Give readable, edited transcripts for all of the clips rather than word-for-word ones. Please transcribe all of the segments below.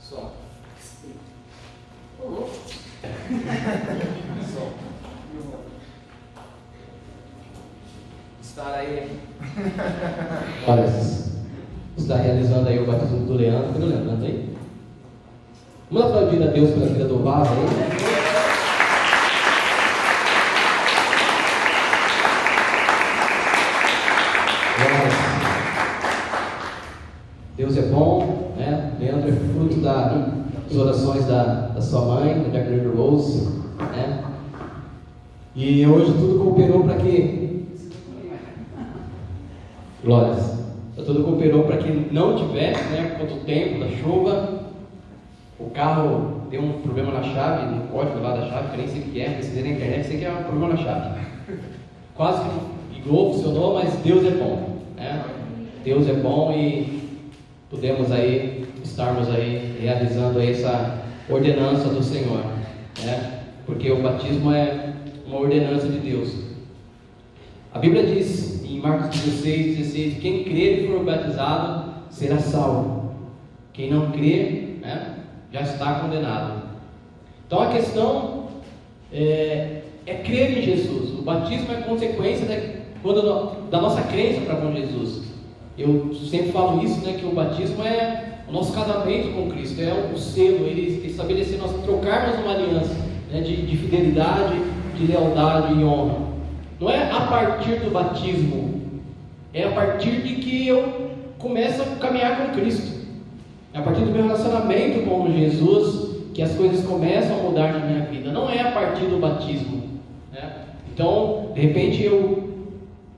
Som. Som. Estar aí. Olha, está realizando aí o batismo do Leandro. Cadê o Leandro aí? Vamos aplaudir a Deus pela vida do Vaz aí. Deus é bom, né? Leandro é fruto das orações da sua mãe, da Jacqueline Rose, né? E hoje tudo cooperou para que... Glórias. Tudo cooperou para que não tivesse, né? Por conta do tempo, da chuva, o carro deu um problema na chave, no código lá da chave, que eu nem sei o que é, pesquisei na internet, sei que é um problema na chave. Quase que ligou, funcionou, mas Deus é bom, né? Deus é bom e podemos aí estarmos aí realizando aí essa ordenança do Senhor, né? Porque o batismo é uma ordenança de Deus. A Bíblia diz em Marcos 16: quem crer e for batizado será salvo. Quem não crer, né, já está condenado. Então a questão é crer em Jesus. O batismo é consequência da nossa crença para com Jesus. Eu sempre falo isso, né, que o batismo é o nosso casamento com Cristo, é o selo, ele estabelecer nós trocarmos uma aliança, né, de fidelidade, de lealdade e honra. Não é a partir do batismo, é a partir de que eu começo a caminhar com Cristo. É a partir do meu relacionamento com Jesus que as coisas começam a mudar na minha vida. Não é a partir do batismo, né? Então, de repente eu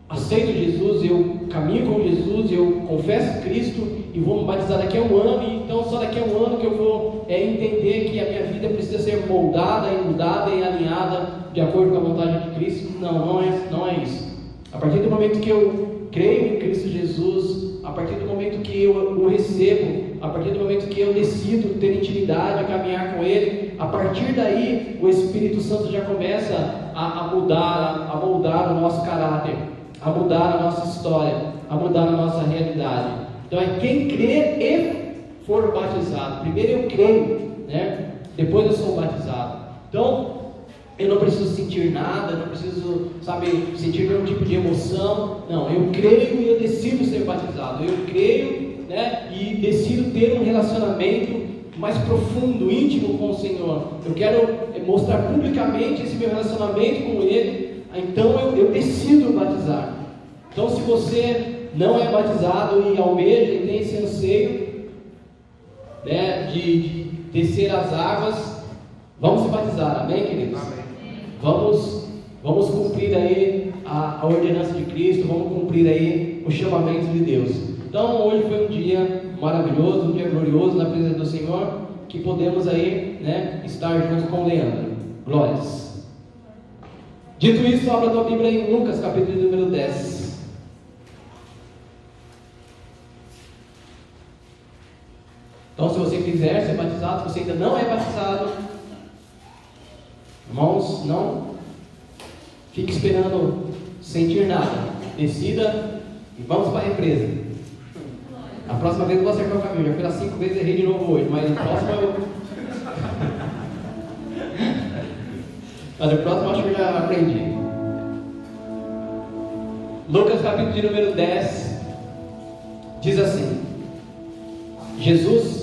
aceito Jesus, eu caminho com Jesus, eu confesso Cristo e vou me batizar daqui a um ano, e então só daqui a um ano que eu vou entender que a minha vida precisa ser moldada e mudada e alinhada de acordo com a vontade de Cristo. Não é isso. A partir do momento que eu creio em Cristo Jesus, a partir do momento que eu o recebo, a partir do momento que eu decido ter intimidade, caminhar com Ele, a partir daí o Espírito Santo já começa a moldar o nosso caráter, a mudar a nossa história, a mudar a nossa realidade. Então é quem crer e for batizado. Primeiro eu creio, né? Depois eu sou batizado. Então eu não preciso sentir nada, não preciso, sentir nenhum tipo de emoção. Não, eu creio e eu decido ser batizado. Eu creio, né, e decido ter um relacionamento mais profundo, íntimo com o Senhor. Eu quero mostrar publicamente esse meu relacionamento com Ele. Então eu decido batizar. Então, se você não é batizado e almeja e tem esse anseio, né, de descer as águas, vamos se batizar, amém, queridos? Amém. Vamos cumprir aí a ordenança de Cristo, vamos cumprir aí o chamamento de Deus. Então, hoje foi um dia maravilhoso, um dia glorioso na presença do Senhor, que podemos aí, né, estar juntos com o Leandro. Glórias. Dito isso, abra a tua Bíblia em Lucas, capítulo número 10. Então, se você quiser ser batizado, se você ainda não é batizado, irmãos, não fique esperando sentir nada. Decida e vamos para a represa. A próxima vez eu vou acertar o caminho. Já fui lá 5 vezes e errei de novo hoje, mas a próxima eu... Mas o próximo acho que eu já aprendi. Lucas capítulo de número 10 diz assim: Jesus,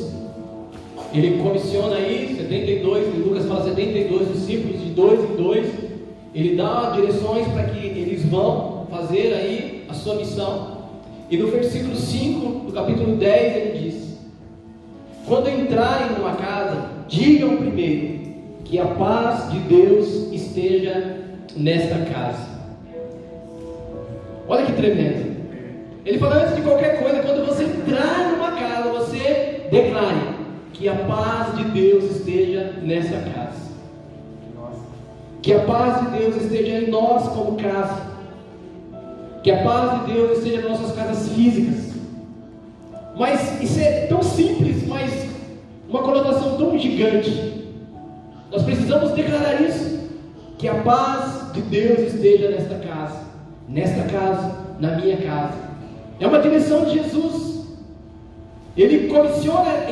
ele comissiona aí 72, Lucas fala 72 discípulos, de 2 em 2, ele dá direções para que eles vão fazer aí a sua missão. E no versículo 5 do capítulo 10 ele diz: quando entrarem numa casa, digam primeiro que a paz de Deus esteja nesta casa. Olha que tremendo. Ele fala, antes de qualquer coisa, quando você entrar numa casa, você declare que a paz de Deus esteja nessa casa. Que a paz de Deus esteja em nós como casa. Que a paz de Deus esteja nas nossas casas físicas. Mas isso é tão simples, mas uma conotação tão gigante. Nós precisamos declarar isso, que a paz de Deus esteja nesta casa, na minha casa. É uma direção de Jesus. Ele comissiona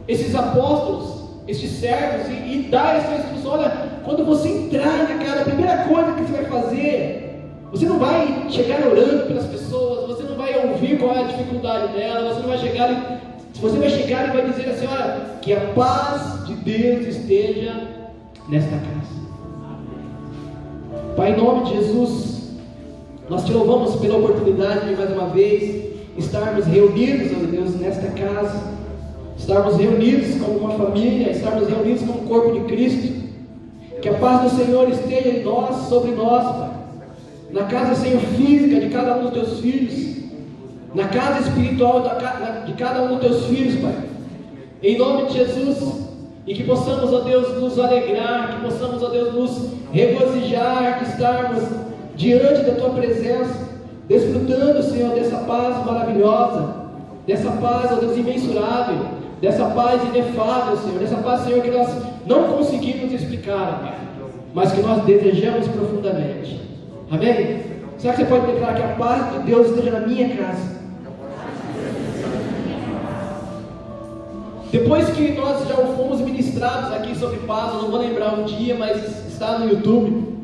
esses apóstolos, esses servos, e dar essa instrução: olha, quando você entrar na casa, a primeira coisa que você vai fazer, você não vai chegar orando pelas pessoas, você não vai ouvir qual é a dificuldade dela, você vai chegar e vai dizer assim: olha, que a paz de Deus esteja nesta casa. Pai, em nome de Jesus, nós te louvamos pela oportunidade de mais uma vez estarmos reunidos, ó Deus, nesta casa, estarmos reunidos como uma família, estarmos reunidos como o corpo de Cristo. Que a paz do Senhor esteja em nós, sobre nós, Pai, na casa, Senhor, física de cada um dos teus filhos, na casa espiritual de cada um dos teus filhos, Pai, em nome de Jesus. E que possamos, ó Deus, nos alegrar, que possamos, ó Deus, nos regozijar, de estarmos diante da Tua presença, desfrutando, Senhor, dessa paz maravilhosa, dessa paz, ó Deus, imensurável, dessa paz inefável, Senhor, dessa paz, Senhor, que nós não conseguimos explicar, Pai, mas que nós desejamos profundamente. Amém? Será que você pode declarar que a paz de Deus esteja na minha casa? Depois que nós já fomos ministrados aqui sobre paz, eu não vou lembrar o dia, mas está no YouTube.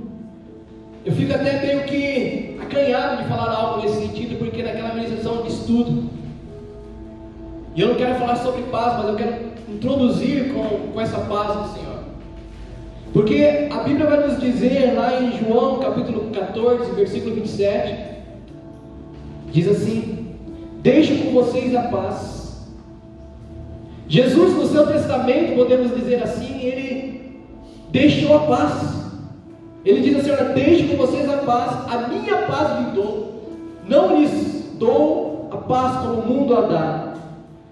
Eu fico até meio que acanhado de falar algo nesse sentido, porque naquela ministração de estudo, e eu não quero falar sobre paz, mas eu quero introduzir com essa paz do Senhor. Porque a Bíblia vai nos dizer lá em João capítulo 14, versículo 27, diz assim: deixo com vocês a paz. Jesus, no seu testamento, podemos dizer assim, ele deixou a paz. Ele diz assim: olha, deixo com vocês a paz, a minha paz lhe dou, não lhes dou a paz como o mundo a dá,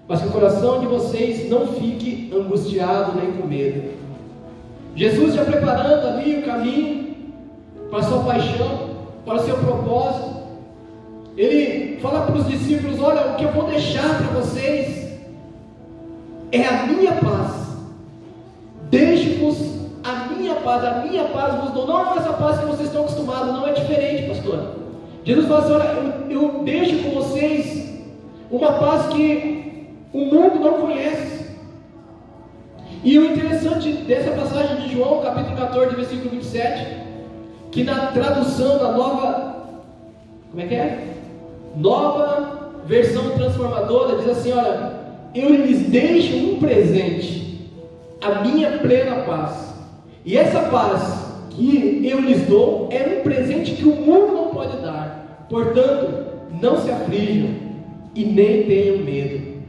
mas que o coração de vocês não fique angustiado nem com medo. Jesus já preparando ali o caminho para a sua paixão, para o seu propósito, ele fala para os discípulos: olha, o que eu vou deixar para vocês é a minha paz. Deixo-vos a minha paz vos dou. Não é essa paz que vocês estão acostumados, não é diferente, pastor. Jesus fala assim: olha, eu deixo com vocês uma paz que o mundo não conhece. E o interessante dessa passagem de João, capítulo 14, versículo 27, que na tradução da nova, como é que é? Nova versão transformadora, diz assim: olha, eu lhes deixo um presente, a minha plena paz. E essa paz que eu lhes dou é um presente que o mundo não pode dar. Portanto, não se aflijam e nem tenham medo.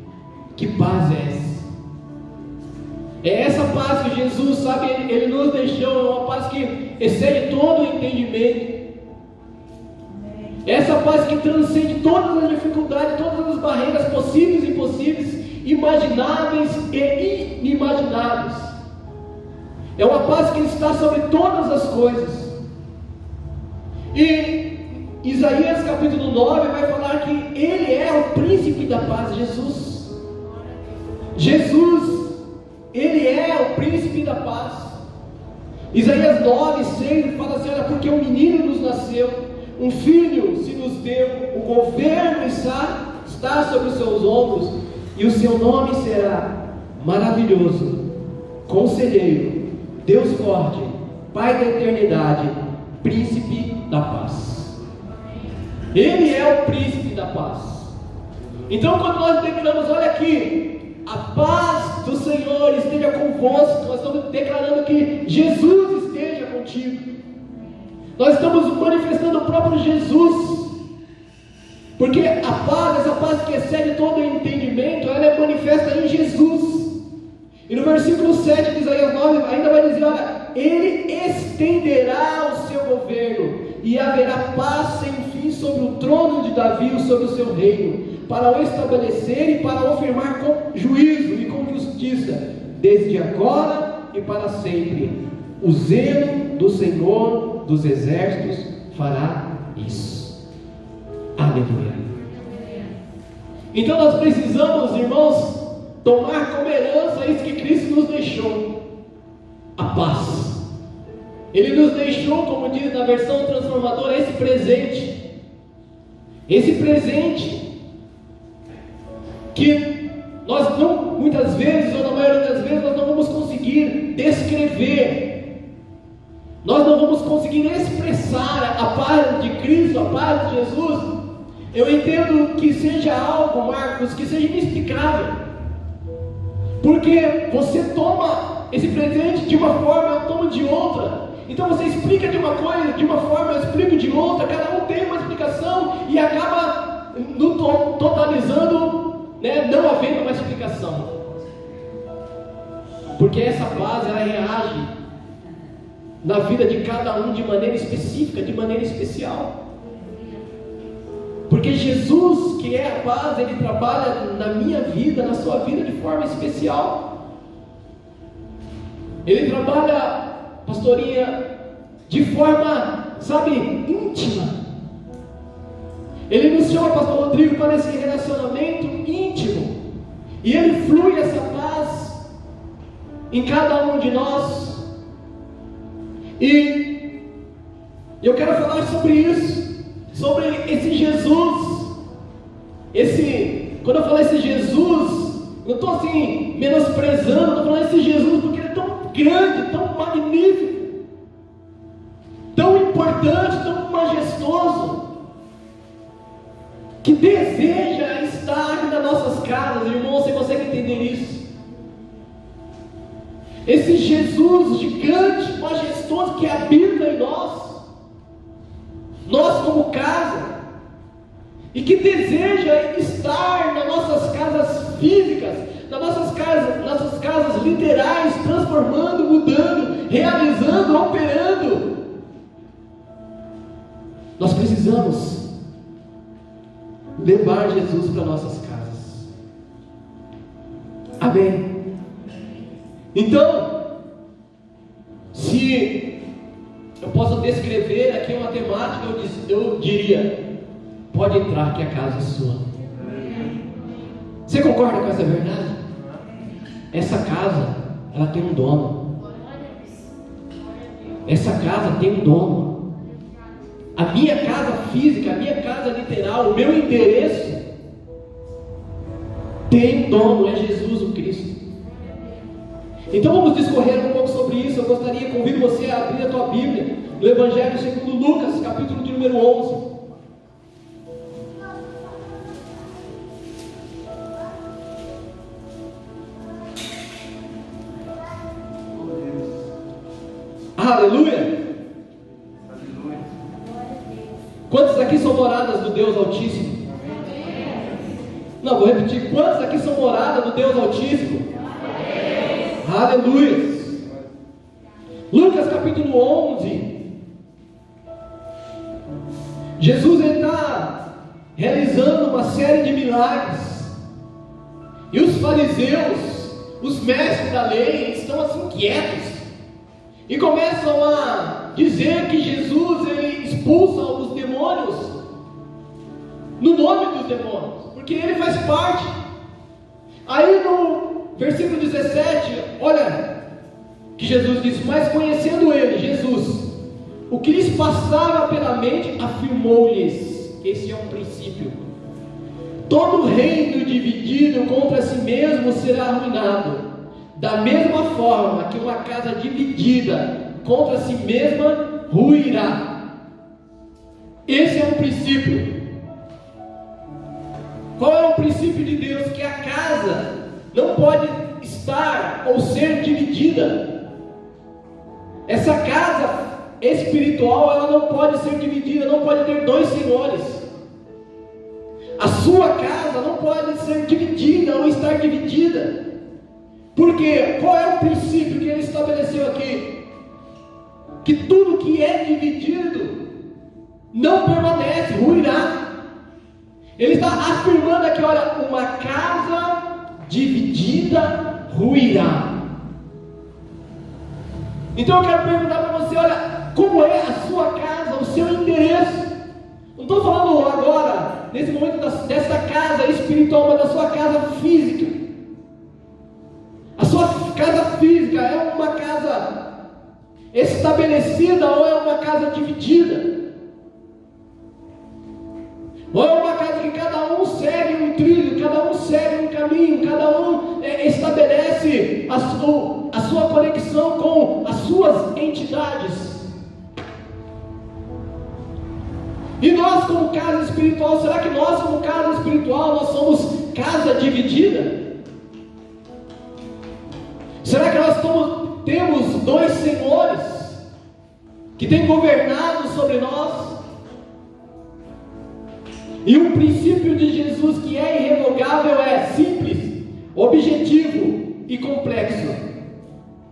Que paz é essa? É essa paz que Jesus, sabe, Ele nos deixou, é uma paz que excede todo o entendimento. Essa paz que transcende todas as dificuldades, todas as barreiras possíveis e impossíveis, imagináveis e inimagináveis. É uma paz que está sobre todas as coisas. E Isaías capítulo 9 vai falar que Ele é o príncipe da paz, Jesus, Ele é o príncipe da paz. Isaías 9, 6 fala assim: olha, porque um menino nos nasceu, um filho se nos deu, o governo está sobre os seus ombros, e o seu nome será Maravilhoso, Conselheiro, Deus Forte, Pai da Eternidade, Príncipe da Paz. Ele é o príncipe da paz. Então, quando nós declaramos: olha aqui, a paz do Senhor esteja convosco, nós estamos declarando que Jesus esteja contigo. Nós estamos manifestando o próprio Jesus, porque a paz, essa paz que excede todo o entendimento, ela é manifesta em Jesus. E no versículo 7 de Isaías 9 ainda vai dizer: olha, Ele estenderá o seu governo e haverá paz sem fim sobre o trono de Davi, sobre o seu reino, para o estabelecer e para o firmar com juízo e com justiça, desde agora e para sempre. O zelo do Senhor dos exércitos fará isso. Aleluia. Então nós precisamos, irmãos, tomar como herança isso que Cristo nos deixou: a paz. Ele nos deixou, como diz na versão transformadora, esse presente que nós muitas vezes, ou na maioria das vezes, nós não vamos conseguir descrever, nós não vamos conseguir expressar a paz de Cristo, a paz de Jesus. Eu entendo que seja algo, Marcos, que seja inexplicável, porque você toma esse presente de uma forma, eu tomo de outra. Então você explica de uma coisa, de uma forma, eu explico de outra, cada um tem uma explicação e acaba totalizando, né, não havendo uma explicação. Porque essa paz, ela reage na vida de cada um de maneira específica, de maneira especial. Porque Jesus, que é a paz, Ele trabalha na minha vida, na sua vida de forma especial. Ele trabalha, pastorinha, de forma, sabe, íntima. Ele nos chama, pastor Rodrigo, para esse relacionamento íntimo. E Ele flui essa paz em cada um de nós. E eu quero falar sobre isso, sobre esse Jesus. Quando eu falo esse Jesus, eu estou assim, menosprezando, estou falando esse Jesus porque Ele é tão grande, tão magnífico, tão importante, tão majestoso, que deseja estar nas nossas casas. Irmão, você consegue entender isso? Esse Jesus gigante, majestoso, que habita em nós como casa, e que deseja estar nas nossas casas físicas, nas nossas casas literais, transformando, mudando, realizando, operando. Nós precisamos levar Jesus para nossas casas. Amém? Então, se eu posso descrever aqui uma temática, eu diria: pode entrar que a casa é sua. Você concorda com essa verdade? Essa casa, ela tem um dono. Essa casa tem um dono. A minha casa física, a minha casa literal, o meu endereço tem um dono, é Jesus o Cristo. Então vamos discorrer um pouco sobre isso. Eu convido você a abrir a tua Bíblia no Evangelho segundo Lucas, capítulo de número 11. Aleluia! Quantos aqui são moradas do Deus Altíssimo? Não, vou repetir. Quantos aqui são moradas do Deus Altíssimo? Aleluia! Lucas capítulo 11. Jesus está realizando uma série de milagres. E os fariseus, os mestres da lei, estão assim quietos. E começam a dizer que Jesus ele expulsa os demônios no nome dos demônios, porque ele faz parte. Aí no versículo 17, olha que Jesus disse: mas conhecendo ele, Jesus, o que lhes passava pela mente, afirmou-lhes. Esse é um princípio. Todo reino dividido contra si mesmo será arruinado. Da mesma forma que uma casa dividida contra si mesma ruirá. Esse é um princípio. Qual é o princípio de Deus? Que a casa não pode estar ou ser dividida. Essa casa espiritual, ela não pode ser dividida, não pode ter dois senhores. A sua casa não pode ser dividida ou estar dividida. Porque qual é o princípio que ele estabeleceu aqui? Que tudo que é dividido não permanece, ruirá. Ele está afirmando aqui, olha, uma casa dividida ruirá. Então eu quero perguntar para você, olha, como é a sua casa, o seu endereço? Não estou falando agora, nesse momento, dessa casa espiritual, mas da sua casa física. A sua casa física é uma casa estabelecida ou é uma casa dividida? Ou é uma casa que cada um segue um trilho, cada um segue um caminho, cada um estabelece a sua conexão com as suas entidades. E nós, como casa espiritual, será que nós, como casa espiritual, nós somos casa dividida? Será que nós temos dois senhores que têm governado sobre nós? E o princípio de Jesus, que é irrevogável, é simples, objetivo e complexo.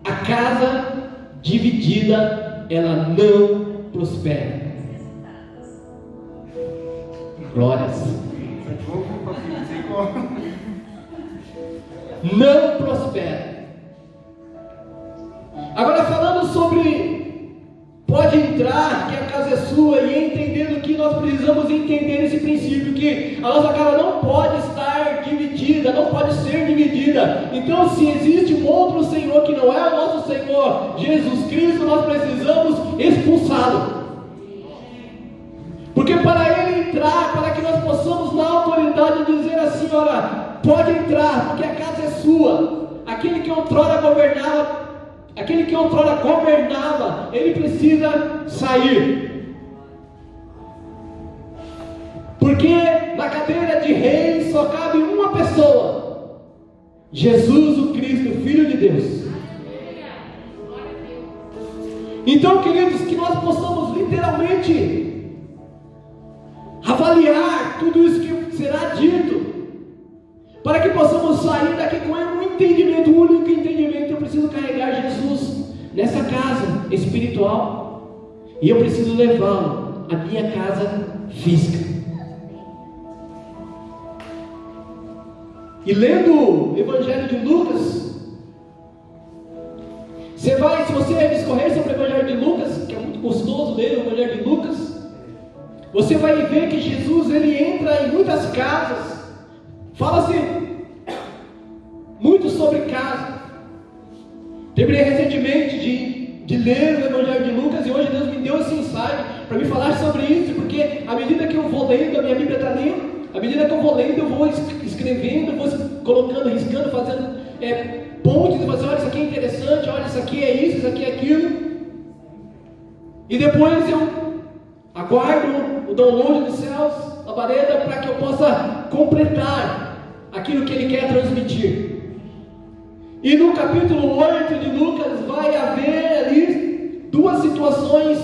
A casa dividida, ela não prospera. Glórias. Não prospera. Agora, falando sobre pode entrar, que a casa é sua, e entendendo que nós precisamos entender esse princípio, que a nossa casa não pode estar dividida, não pode ser dividida. Então, se existe um outro Senhor que não é o nosso Senhor Jesus Cristo, nós precisamos expulsá-lo. Porque para ele entrar, para que nós possamos na autoridade dizer assim: olha, pode entrar, porque a casa é sua. Aquele que outrora governava, ele precisa sair. Porque na cadeira de rei só cabe uma pessoa: Jesus o Cristo, Filho de Deus. Então, queridos, que nós possamos literalmente avaliar tudo isso que será dito, para que possamos sair daqui com um entendimento, um único entendimento. Eu preciso carregar Jesus nessa casa espiritual, e eu preciso levá-lo à minha casa física. E lendo o Evangelho de Lucas, se você discorrer sobre o Evangelho de Lucas, que é muito gostoso ler o Evangelho de Lucas, você vai ver que Jesus, ele entra em muitas casas. Fala-se muito sobre casa. Terminei recentemente de ler o Evangelho de Lucas, e hoje Deus me deu esse insight para me falar sobre isso, porque à medida que eu vou lendo, a minha Bíblia está lendo, à medida que eu vou lendo, eu vou escrevendo, eu vou colocando, riscando, fazendo pontos, e fazendo: olha, isso aqui é interessante, olha, isso aqui é isso é aquilo. E depois eu aguardo o download dos céus, a vareda, para que eu possa completar aquilo que ele quer transmitir. E no capítulo 8 de Lucas vai haver ali duas situações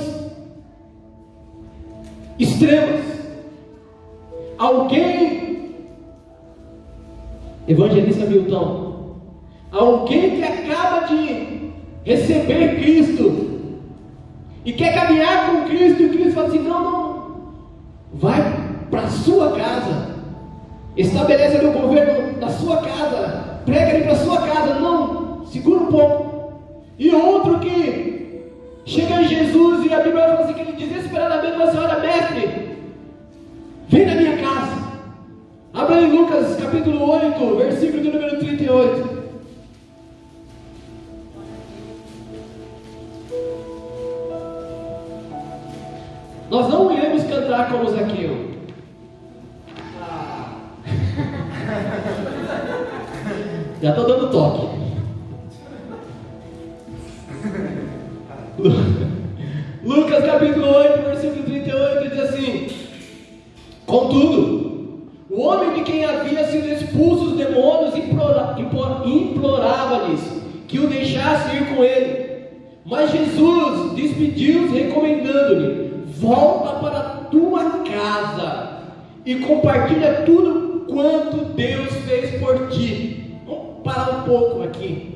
extremas. Evangelista Milton, alguém que acaba de receber Cristo e quer caminhar com Cristo, e Cristo fala assim: não, vai para a sua casa, estabelece ali o governo da sua casa, prega ali para a sua casa. Não, segura um pouco. E outro que chega em Jesus, e a Bíblia fala assim, que ele desesperadamente fala assim: olha, mestre, vem na minha casa. Abra em Lucas capítulo 8, versículo de número 38. Nós não iremos cantar como Zaqueu. Já estou dando toque. Lucas capítulo 8, versículo 38 diz assim: contudo, o homem de quem havia sido expulso os demônios implorava-lhes que o deixasse ir com ele. Mas Jesus despediu-os, recomendando-lhe: volta para a tua casa e compartilha tudo quanto Deus fez por ti. Vamos parar um pouco aqui.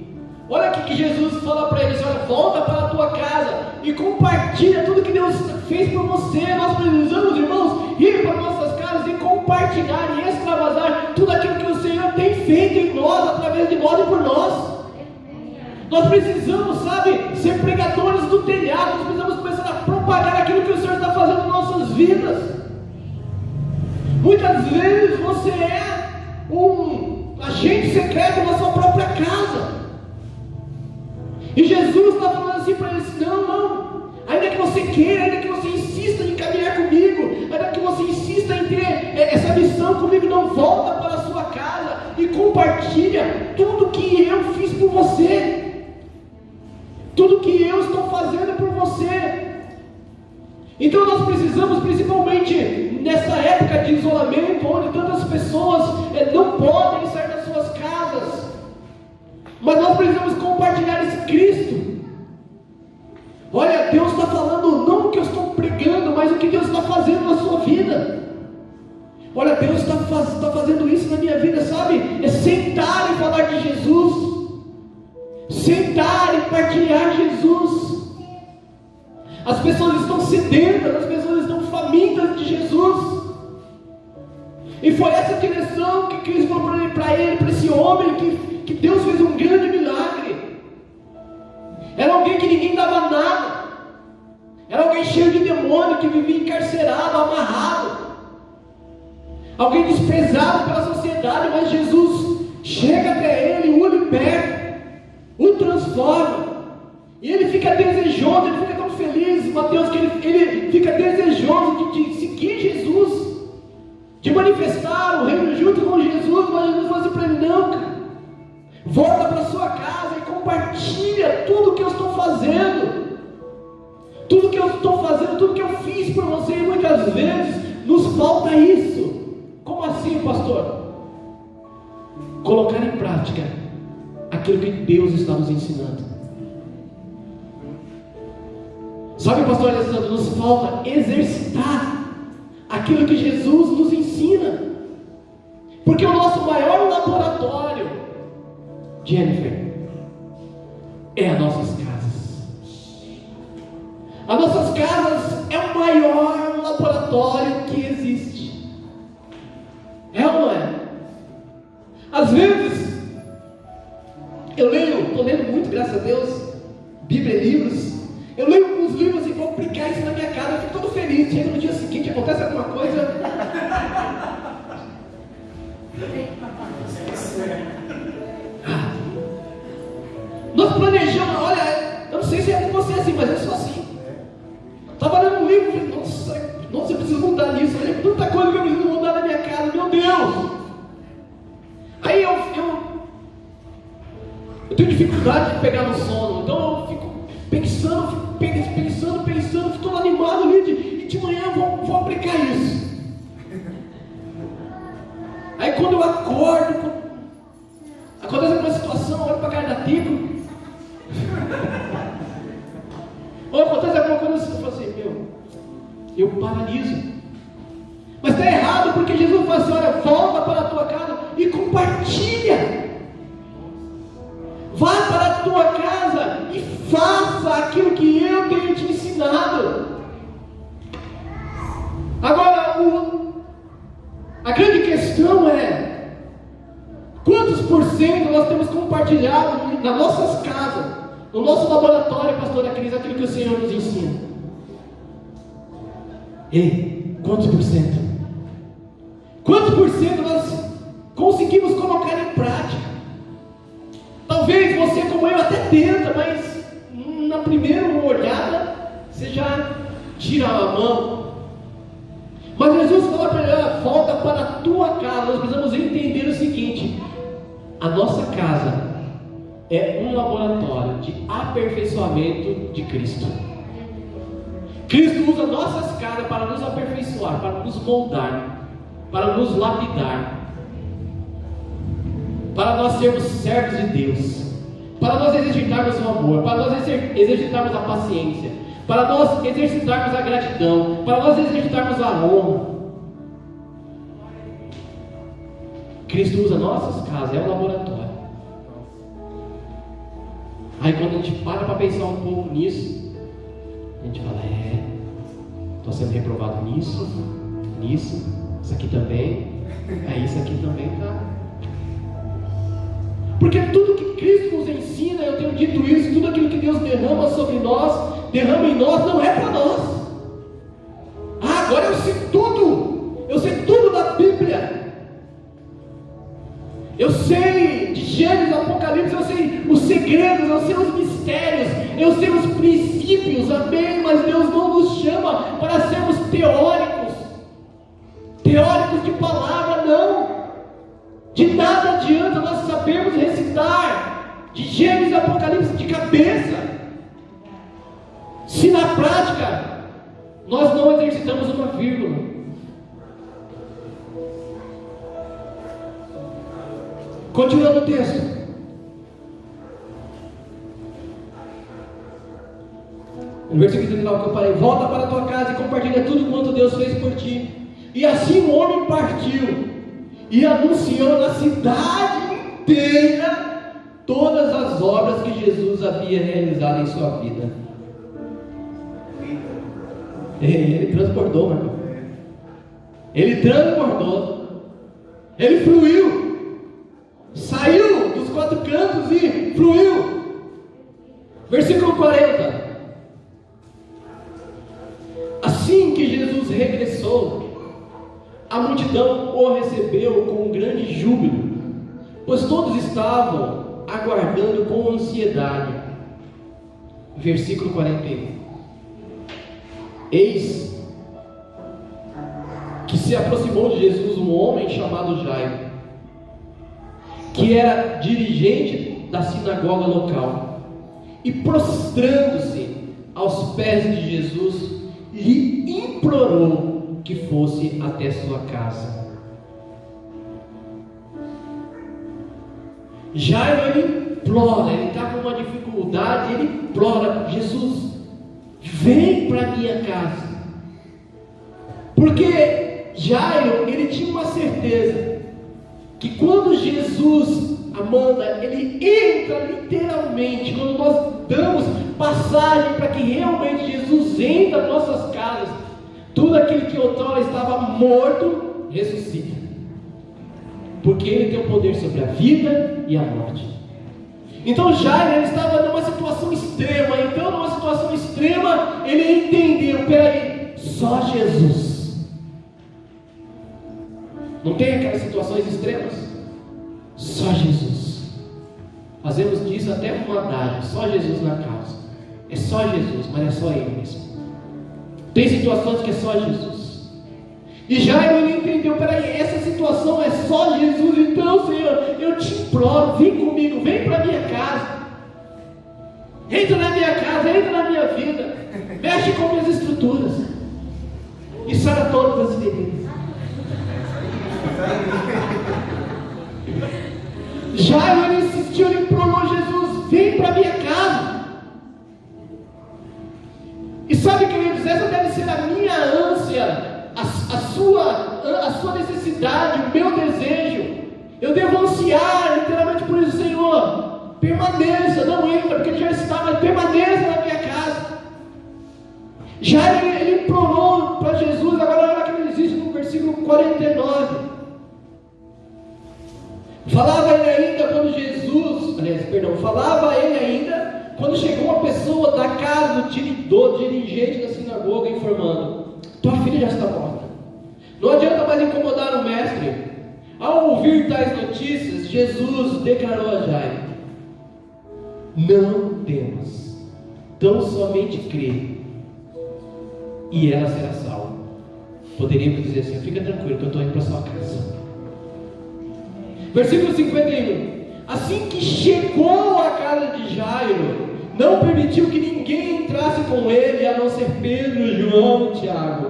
Olha aqui que Jesus fala para eles: olha, volta para a tua casa e compartilha tudo que Deus fez por você. Nós precisamos, irmãos, ir para nossas casas e compartilhar e extravasar tudo aquilo que o Senhor tem feito em nós, através de nós e por nós. Nós precisamos, sabe, ser pregadores do telhado. Nós precisamos começar a propagar aquilo que o Senhor está fazendo em nossas vidas. Muitas vezes você é um agente secreto na sua própria casa. E Jesus está falando assim para eles: não, ainda que você queira, ainda que você insista em caminhar comigo, ainda que você insista em ter essa missão comigo, não, volta para a sua casa e compartilha tudo que eu fiz por você, tudo que eu estou fazendo por você. Então nós precisamos, principalmente nessa época de isolamento, onde tantas pessoas não podem sair das suas casas, mas nós precisamos compartilhar esse Cristo. Olha, Deus está falando não o que eu estou pregando, mas o que Deus está fazendo na sua vida. Olha, Deus está fazendo isso na minha vida, sabe? É sentar e falar de Jesus, sentar e partilhar Jesus. As pessoas estão sedentas, as pessoas estão famintas de Jesus. E foi essa direção que Cristo falou para ele, para esse homem, que Deus fez um grande milagre. Era alguém que ninguém dava nada, era alguém cheio de demônio, que vivia encarcerado, amarrado, alguém desprezado pela sociedade, mas Jesus chega até ele, o liberta, o transforma, e ele fica desejoso, ele fica tão feliz, Mateus, que ele fica desejoso de seguir Jesus, de manifestar o reino junto com Jesus. Mas Jesus falou assim para ele: não, cara, volta para sua casa e compartilha tudo que eu estou fazendo, tudo que eu estou fazendo, tudo que eu fiz por você. E muitas vezes nos falta isso. Como assim, pastor? Colocar em prática aquilo que Deus está nos ensinando. Sabe, pastor Alessandro, nos falta exercitar aquilo que Jesus nos ensina. Porque o nosso maior laboratório, Jennifer, é as nossas casas. As nossas casas é o maior laboratório que existe. É ou não é? Às vezes, estou lendo muito, graças a Deus, Bíblia e livros. Eu leio alguns livros e vou aplicar isso na minha casa, eu fico todo feliz. Chega no dia seguinte, acontece alguma coisa. Nós planejamos, olha, eu não sei se é com você assim, mas eu sou assim. Estava lendo um livro e falei: nossa, eu preciso mudar nisso. Olha, tanta coisa que eu preciso mudar na minha casa, meu Deus. Aí eu tenho dificuldade de pegar no sono, então eu fico pensando, estou animado ali, e de manhã eu vou aplicar isso. Aí quando eu acordo, acontece alguma situação, olho para a cara da Tico, ou acontece alguma coisa assim, eu falo assim: eu paraliso. Mas está errado, porque Jesus fala assim: olha, volta para a tua casa e compartilha. Vá para a tua casa e faça aquilo que eu tenho te ensinado. Agora, a grande questão é: quantos por cento nós temos compartilhado nas nossas casas, no nosso laboratório, pastora Cris, aquilo que o Senhor nos ensina? Ei, quantos por cento? Quantos por cento nós conseguimos colocar em prática? Talvez você, como eu, até tenta, mas na primeira olhada você já tira a mão. Mas Jesus fala para ele: volta para a tua casa. Nós precisamos entender o seguinte: a nossa casa é um laboratório de aperfeiçoamento de Cristo. Cristo usa nossas casas para nos aperfeiçoar, para nos moldar, para nos lapidar, para nós sermos servos de Deus, para nós exercitarmos o amor, para nós exercitarmos a paciência, para nós exercitarmos a gratidão, para nós exercitarmos a honra. Cristo usa nossas casas, é um laboratório. Aí quando a gente para pensar um pouco nisso, a gente fala: estou sendo reprovado nisso, isso aqui também, isso aqui também está. Porque tudo que Cristo nos ensina, eu tenho dito isso, tudo aquilo que Deus derrama sobre nós, derrama em nós, não é para nós. Agora eu sei tudo da Bíblia. Eu sei de Gênesis, Apocalipse, eu sei os segredos, eu sei os mistérios, eu sei os princípios, amém? Mas Deus não nos chama para sermos teóricos de palavra, não. De nada adianta nós sabermos recitar de Gênesis e Apocalipse de cabeça, se na prática nós não exercitamos uma vírgula. Continuando o texto. No versículo 39 que eu parei: volta para a tua casa e compartilha tudo quanto Deus fez por ti. E assim o homem partiu e anunciou na cidade inteira todas as obras que Jesus havia realizado em sua vida. Ele transbordou, meu irmão. Ele transbordou. Ele fluiu. Saiu dos quatro cantos e fluiu. Versículo 40. Assim que Jesus regressou, a multidão o recebeu com um grande júbilo, pois todos estavam aguardando com ansiedade. Versículo 41. Eis que se aproximou de Jesus um homem chamado Jairo, que era dirigente da sinagoga local, e prostrando-se aos pés de Jesus, lhe implorou que fosse até sua casa. Jairo, ele implora, ele está com uma dificuldade, ele implora: Jesus, vem para minha casa. Porque Jairo, ele tinha uma certeza que quando Jesus, Amanda, ele entra literalmente, quando nós damos passagem para que realmente Jesus entre nas nossas casas, tudo aquilo que outrora estava morto ressuscita, porque ele tem o poder sobre a vida e a morte. Então Jairo, ele estava numa situação extrema. Então numa situação extrema ele entendeu: peraí, só Jesus. Não tem aquelas situações extremas? Só Jesus. Fazemos disso até uma adágio: só Jesus na causa. É só Jesus, mas é só Ele mesmo. Tem situações que é só Jesus. E Jairo, ele entendeu: peraí, essa situação é só Jesus. Então, Senhor, eu te imploro, vem comigo, vem para minha casa. Entra na minha casa, entra na minha vida, mexe com minhas estruturas e sara todas as feridas. Jairo, ele insistiu, ele implorou: Jesus, vem para minha casa. E sabe, queridos, essa deve ser a minha ânsia, a sua necessidade, o meu desejo. Eu devo ansiar literalmente por isso: Senhor, permaneça, não entra, porque ele já está, mas permaneça na minha casa. Jairo, ele implorou para Jesus. Agora olha o que ele diz no versículo 49. Falava ele ainda quando chegou uma pessoa da casa do dirigente da sinagoga, informando: tua filha já está morta, não adianta mais incomodar o mestre. Ao ouvir tais notícias, Jesus declarou a Jairo: não temas, tão somente crê, e ela será salva. Poderíamos dizer assim: fica tranquilo que eu estou indo para a sua casa. Versículo 51. Assim que chegou à casa de Jairo, não permitiu que ninguém entrasse com ele, a não ser Pedro, João e Tiago,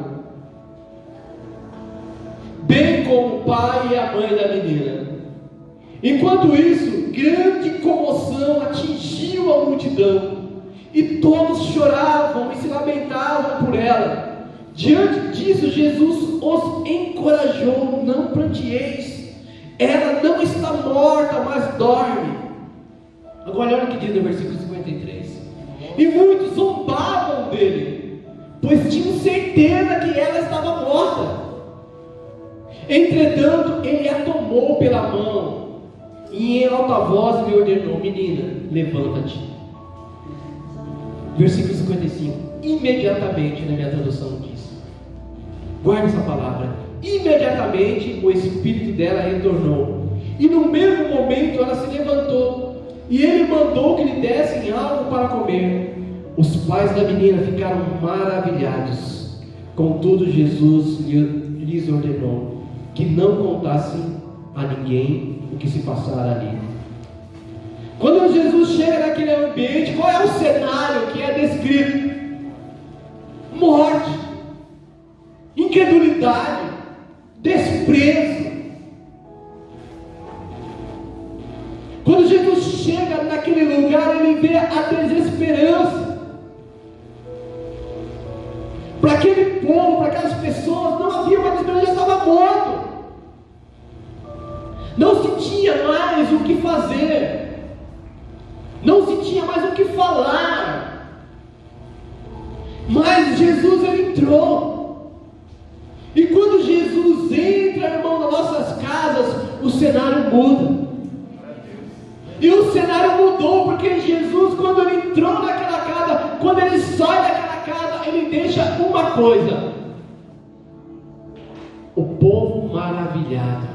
bem como o pai e a mãe da menina. Enquanto isso, grande comoção atingiu a multidão, e todos choravam e se lamentavam por ela. Diante disso, Jesus os encorajou: não pranteeis, ela não está morta, mas dorme. Agora olha o que diz no versículo 53. E muitos zombavam dele, pois tinham certeza que ela estava morta. Entretanto, ele a tomou pela mão e em alta voz lhe ordenou: menina, levanta-te. Versículo 55. Imediatamente, na minha tradução diz, guarda essa palavra: imediatamente o espírito dela retornou, e no mesmo momento ela se levantou, e ele mandou que lhe dessem algo para comer. Os pais da menina ficaram maravilhados. Contudo, Jesus lhes ordenou que não contassem a ninguém o que se passara ali. Quando Jesus chega naquele ambiente, qual é o cenário que é descrito? Morte, incredulidade, desprezo. Quando Jesus chega naquele lugar, ele vê a desesperança. Para aquele povo, para aquelas pessoas, não havia mais esperança, já estava morto. Não se tinha mais o que fazer, não se tinha mais o que falar. Mas Jesus, ele entrou. E quando Jesus entra, irmão, nas nossas casas, o cenário muda. E o cenário mudou, porque Jesus, quando ele entrou naquela casa, quando ele sai daquela casa, ele deixa uma coisa: o povo maravilhado.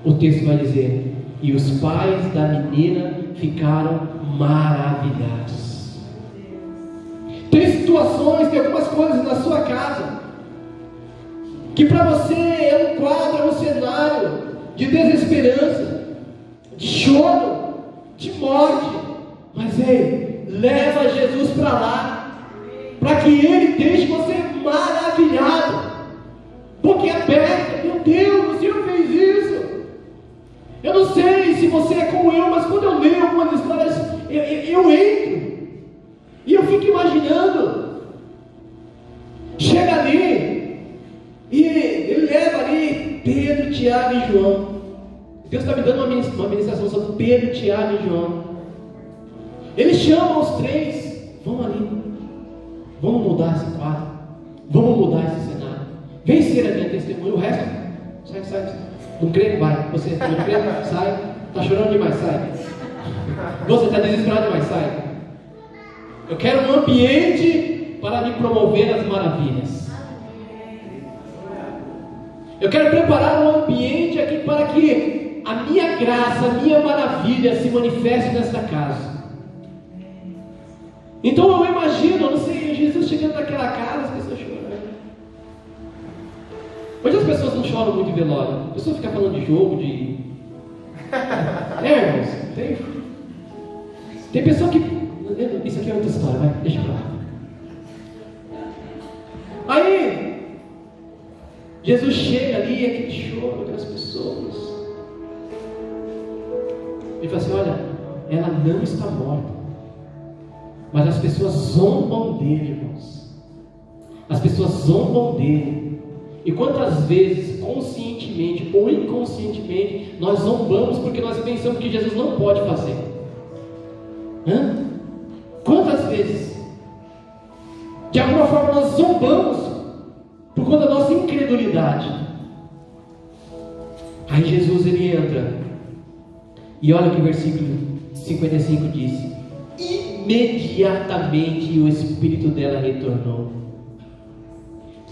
O texto vai dizer: e os pais da menina ficaram maravilhados. Tem situações, tem algumas coisas na sua casa que para você é um quadro, é um cenário de desesperança, de choro, de morte. Mas ei, leva Jesus para lá, para que Ele deixe você maravilhado, boca aberta. Meu Deus, o Senhor fez isso. Eu não sei se você é como eu, mas quando eu leio algumas histórias, eu entro e eu fico imaginando. Chega ali e ele leva ali Pedro, Tiago e João. Deus está me dando uma ministração sobre Pedro, Tiago e João. Ele chama os três: vamos ali, vamos mudar esse quadro, vamos mudar esse cenário, vem ser a minha testemunha. O resto, sai. Não crê? Vai. Você não crê? Sai. Está chorando demais? Sai. Você está desesperado demais? Sai. Eu quero um ambiente para me promover as maravilhas. Eu quero preparar um ambiente aqui para que a minha graça, a minha maravilha se manifeste nesta casa. Então eu imagino, eu não sei, Jesus chegando naquela casa, as pessoas chorando. Hoje as pessoas não choram muito de velório. A pessoa fica falando de jogo, de... irmãos, tem pessoa que... Isso aqui é outra história, vai, deixa pra lá. Aí, Jesus chega ali, aquele choro daquelas pessoas. Ele fala assim: olha, ela não está morta. Mas as pessoas zombam dele, irmãos. As pessoas zombam dele. E quantas vezes, conscientemente ou inconscientemente, nós zombamos porque nós pensamos que Jesus não pode fazer? Quantas vezes? De alguma forma nós zombamos por conta da nossa incredulidade. Aí Jesus, ele entra. E olha o que o versículo 55 diz: imediatamente o espírito dela retornou.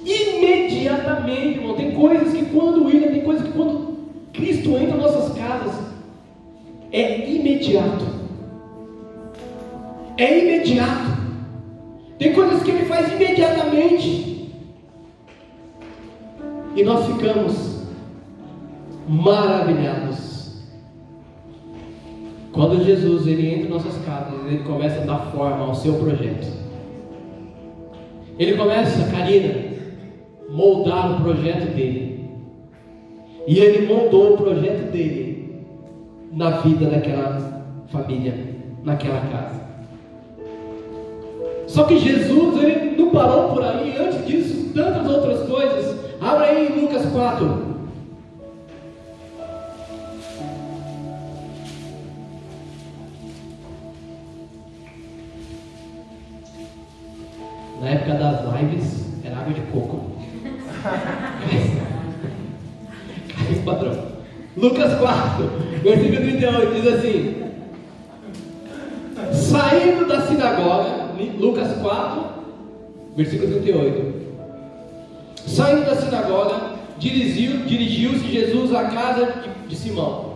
Imediatamente, irmão. Tem coisas que quando Cristo entra em nossas casas, é imediato. É imediato. Tem coisas que Ele faz imediatamente, e nós ficamos maravilhados. Quando Jesus, ele entra em nossas casas, ele começa a dar forma ao seu projeto. Ele começa, Karina, moldar o projeto dele. E ele moldou o projeto dele na vida daquela família, naquela casa. Só que Jesus, ele não parou por aí. Antes disso, tantas outras coisas. Abra aí em Lucas 4. Na época das lives, era água de coco. Caiu o padrão. Lucas 4, versículo 38, diz assim: saindo da sinagoga, Lucas 4, versículo 38. Saindo da sinagoga, dirigiu-se Jesus à casa de Simão.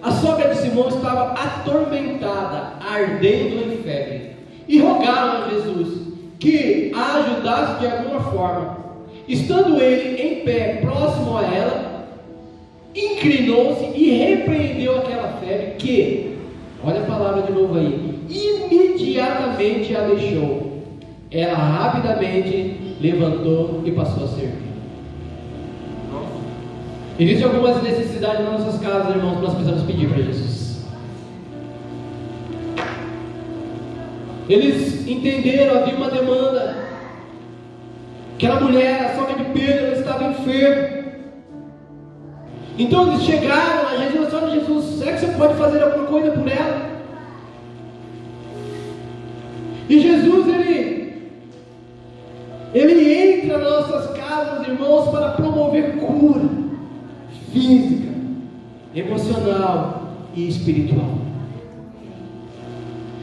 A sogra de Simão estava atormentada, ardendo em febre, e rogaram a Jesus que a ajudasse de alguma forma. Estando ele em pé próximo a ela, inclinou-se e repreendeu aquela febre que, olha a palavra de novo aí, imediatamente a deixou. Ela rapidamente levantou e passou a servir. Existem algumas necessidades nas nossas casas, irmãos, que nós precisamos pedir para Jesus. Eles entenderam, havia uma demanda. Aquela mulher, a sogra de Pedro, ela estava enferma. Então eles chegaram a Jesus e falaram: Jesus, será que você pode fazer alguma coisa por ela? E Jesus, ele entra nas nossas casas, irmãos, para promover cura física, emocional e espiritual.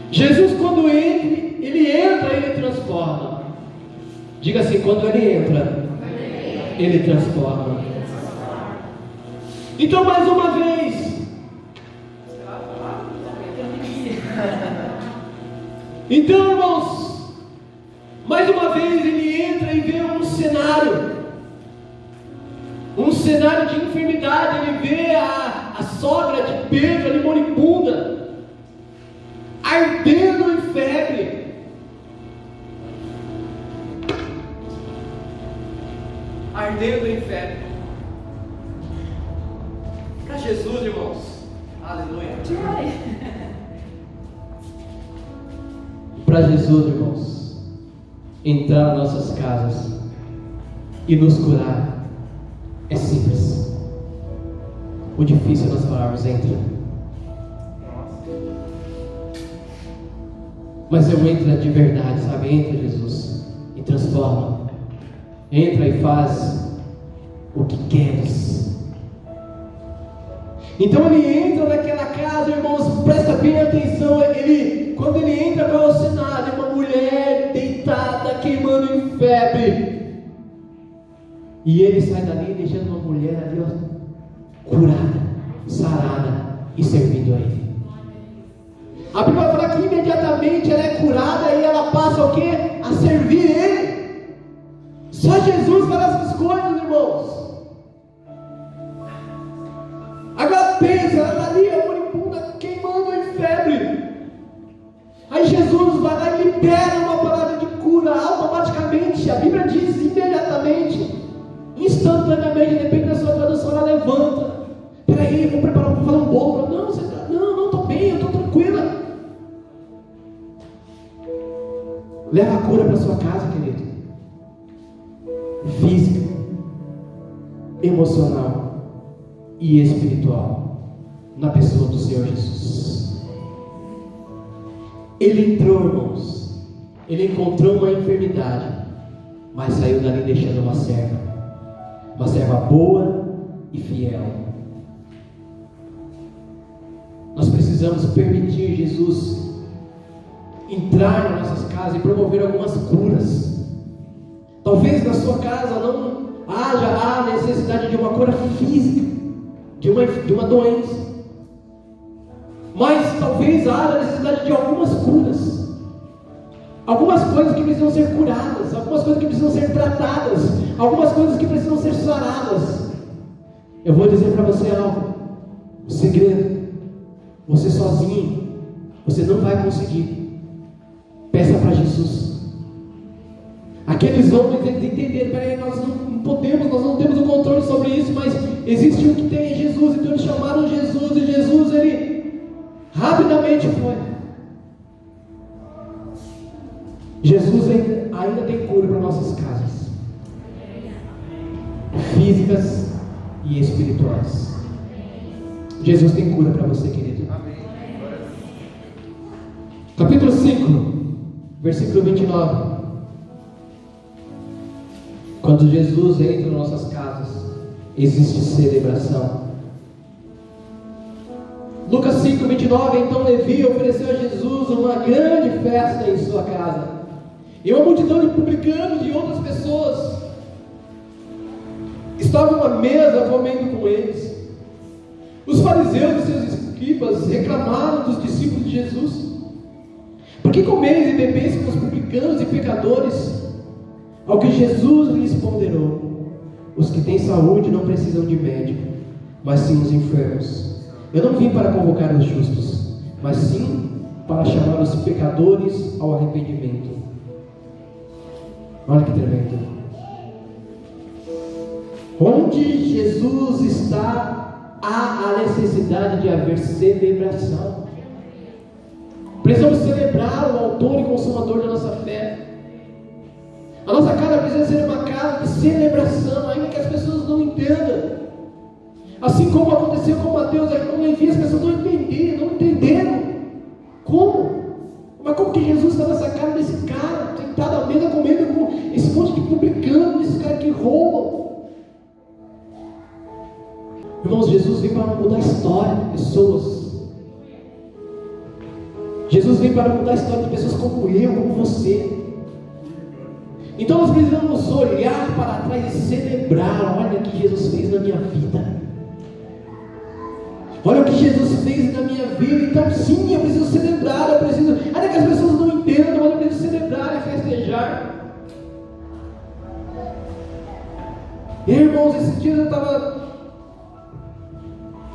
Jesus, quando ele transforma. Diga assim: quando ele entra, ele transforma. Então, mais uma vez, então, irmãos, mais uma vez ele entra e vê um cenário de enfermidade. Ele vê a sogra de Pedro ali moribunda, ardendo em febre. Ardendo em febre. Para Jesus, irmãos, aleluia. Para Jesus, irmãos, entrar nas nossas casas e nos curar é simples. O difícil é nós falarmos: entra. Mas eu entro de verdade, sabe? Entra, Jesus, e transforma. Entra e faz o que queres. Então ele entra naquela casa, irmãos, presta bem atenção. Quando ele entra para o cenário, uma mulher deitada, queimando em febre, e ele sai dali deixando uma mulher ali, ó, curada, sarada e servindo a ele. A Bíblia fala que imediatamente ela é curada e ela passa o quê? A servir ele. Só Jesus faz essas coisas, irmãos. Agora pensa, ela está ali, a moribunda, queimando em febre. Aí Jesus vai lá e libera uma palavra de cura automaticamente. A Bíblia diz imediatamente, instantaneamente, depende da sua tradução, ela levanta. Peraí, vou fazer um bolo. Não, estou bem, eu estou tranquila. Leva a cura para sua casa, querido. Física, emocional e espiritual, na pessoa do Senhor Jesus. Ele entrou, irmãos, ele encontrou uma enfermidade, mas saiu dali deixando uma serva boa e fiel. Nós precisamos permitir Jesus entrar nas nossas casas e promover algumas curas. Talvez na sua casa não haja a necessidade de uma cura física, de uma doença, mas talvez haja a necessidade de algumas curas, algumas coisas que precisam ser curadas, algumas coisas que precisam ser tratadas, algumas coisas que precisam ser saradas. Eu vou dizer para você algo, o segredo: você sozinho, você não vai conseguir. Peça para Jesus. Aqueles homens, eles entenderam: peraí, nós não podemos, nós não temos o controle sobre isso, mas existe um que tem, Jesus. Então eles chamaram Jesus, e Jesus, ele rapidamente foi. Jesus ainda tem cura para nossas casas, físicas e espirituais. Jesus tem cura para você, querido. Capítulo 5, versículo 29. Quando Jesus entra em nossas casas, existe celebração. Lucas 5, 29. Então Levi ofereceu a Jesus uma grande festa em sua casa, e uma multidão de publicanos e outras pessoas estavam à mesa comendo com eles. Os fariseus e seus escribas reclamaram dos discípulos de Jesus: por que comeis e bebeis com os publicanos e pecadores? Ao que Jesus lhes ponderou: os que têm saúde não precisam de médico, mas sim os enfermos. Eu não vim para convocar os justos, mas sim para chamar os pecadores ao arrependimento. Olha que tremendo. Onde Jesus está, há a necessidade de haver celebração. Precisamos celebrar o autor e consumador da nossa fé. A nossa casa precisa ser uma casa de celebração, ainda que as pessoas não entendam. Assim como aconteceu com Mateus aqui com Levi, as pessoas não entenderam. Como? Mas como que Jesus está nessa casa desse cara, sentado à mesa comendo com esse monte de publicano, esse cara que rouba? Irmãos, Jesus veio para mudar a história de pessoas. Jesus veio para mudar a história de pessoas como eu, como você. Então nós precisamos olhar para trás e celebrar. Olha o que Jesus fez na minha vida. Olha o que Jesus fez na minha vida. Então sim, eu preciso celebrar. Ainda que as pessoas não entendam, mas eu preciso celebrar e festejar. E irmãos, esses dias eu estava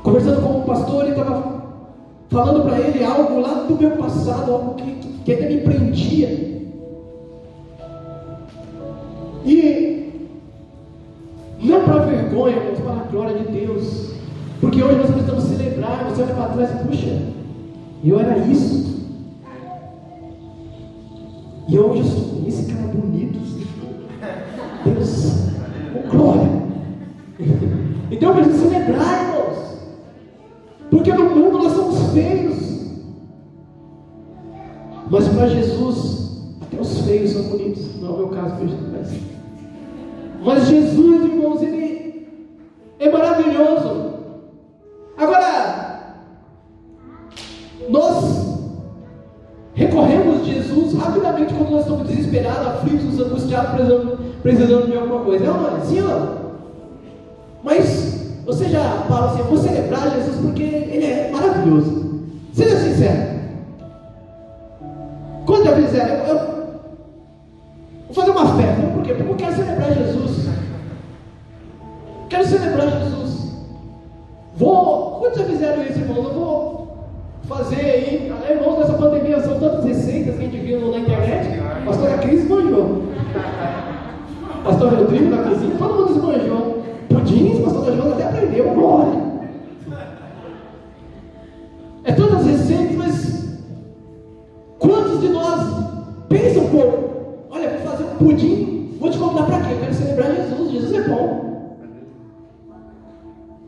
conversando com um pastor, ele estava falando para ele algo lá do meu passado, algo que até me prendia. E não para vergonha, mas para a glória de Deus. Porque hoje nós precisamos celebrar. Você olha para trás e puxa, eu era isso. E hoje eu sou esse cara bonito. Deus, glória. Então eu preciso celebrar, irmãos. Porque no mundo nós somos feios. Mas para Jesus, até os feios são bonitos. Não é o meu caso, mas Jesus, irmãos, Ele é maravilhoso. Agora, nós recorremos a Jesus rapidamente quando nós estamos desesperados, aflitos, angustiados, precisando de alguma coisa. Não, sim ou não? Mas você já fala assim: eu vou celebrar Jesus porque Ele é maravilhoso. Seja sincero. Quando já fizeram, eu vou fazer uma festa. Por quê? Porque eu quero celebrar Jesus. Quero celebrar Jesus. Quando já fizeram isso, irmãos? Eu vou fazer aí. Irmãos, nessa pandemia são tantas receitas que a gente viu na internet. Pastor Cris esbanjou. Pastor Rodrigo na cozinha, todo mundo esbanjou. Pudins, pastor João até aprendeu. Glória. É tantas receitas, mas quantos de nós pensam, olha, vou fazer um pudim, vou te convidar para quê? Eu quero celebrar Jesus. Jesus é bom.